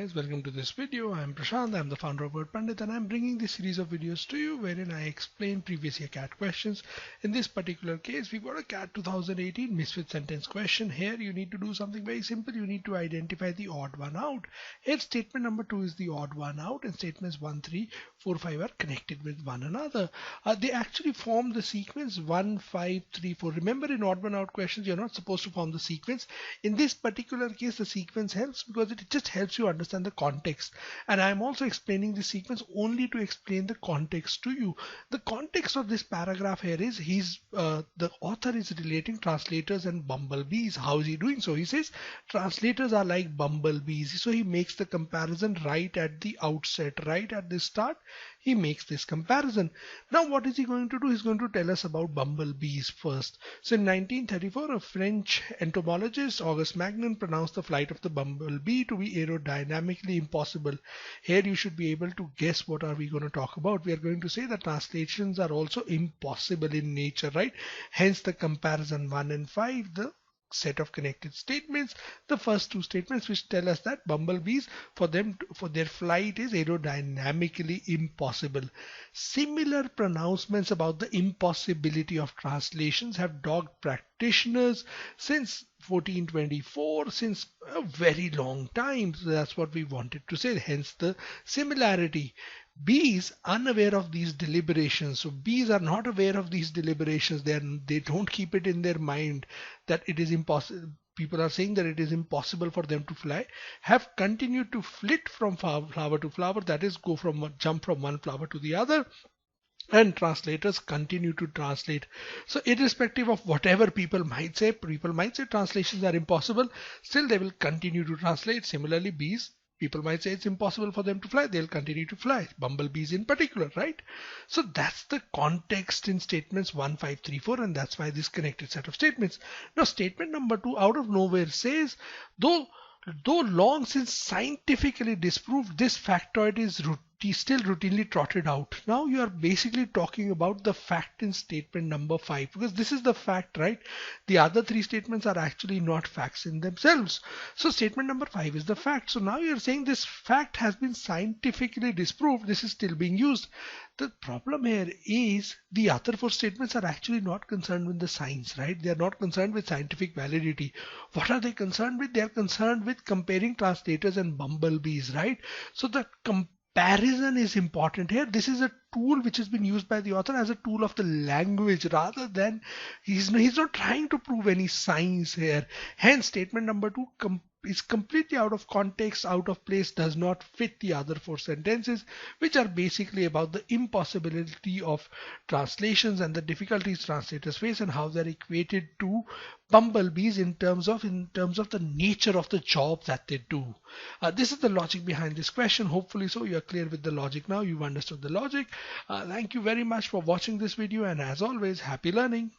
Guys, welcome to this video. I'm Prashant, I'm the founder of Word Pandit, and I'm bringing this series of videos to you wherein I explain previous year CAT questions. In this particular case, we've got a CAT 2018 misfit sentence question. Here you need to do something very simple. You need to identify the odd one out. Here statement number 2 is the odd one out, and statements 1, 3, 4, 5 are connected with one another. They actually form the sequence 1, 5, 3, 4. Remember, in odd one out questions, you're not supposed to form the sequence. In this particular case, the sequence helps because it just helps you understand the context. And I'm also explaining the sequence only to explain the context to you. The context of this paragraph here is the author is relating translators and bumblebees. How is he doing so? He says translators are like bumblebees. So he makes the comparison right at the outset, right at the start. He makes this comparison. Now what is he going to do? He's going to tell us about bumblebees first. So in 1934, a French entomologist, August Magnan, pronounced the flight of the bumblebee to be aerodynamically impossible. Here you should be able to guess what are we going to talk about. We are going to say that translations are also impossible in nature, right? Hence the comparison 1 and 5, the set of connected statements. The first two statements which tell us that bumblebees, for their flight is aerodynamically impossible. Similar pronouncements about the impossibility of translations have dogged practitioners since 1424, since a very long time. So that's what we wanted to say, hence the similarity. Bees unaware of these deliberations. So bees are not aware of these deliberations. They don't keep it in their mind that it is impossible. People are saying that it is impossible for them to fly, have continued to flit from flower to flower, that is jump from one flower to the other. And translators continue to translate. So irrespective of whatever people might say translations are impossible, still they will continue to translate. Similarly, bees, people might say it's impossible for them to fly, they'll continue to fly. Bumblebees in particular, right? So that's the context in statements 1, 5, 3, 4, and that's why this connected set of statements. Now statement number 2 out of nowhere says, though long since scientifically disproved, this factoid is still routinely trotted out. Now you are basically talking about the fact in statement number 5, because this is the fact, right? The other 3 statements are actually not facts in themselves. So statement number 5 is the fact. So now you're saying this fact has been scientifically disproved. This is still being used. The problem here is the other 4 statements are actually not concerned with the science, right? They are not concerned with scientific validity. What are they concerned with? They are concerned with comparing translators and bumblebees, right? So the comparison is important here. This is a tool which has been used by the author as a tool of the language, rather than he's not trying to prove any science here. Hence statement number 2 is completely out of context, out of place, does not fit the other 4 sentences, which are basically about the impossibility of translations and the difficulties translators face and how they're equated to bumblebees in terms of the nature of the job that they do. This is the logic behind this question. Hopefully so you're clear with the logic now. You've understood the logic. Thank you very much for watching this video, and as always, happy learning.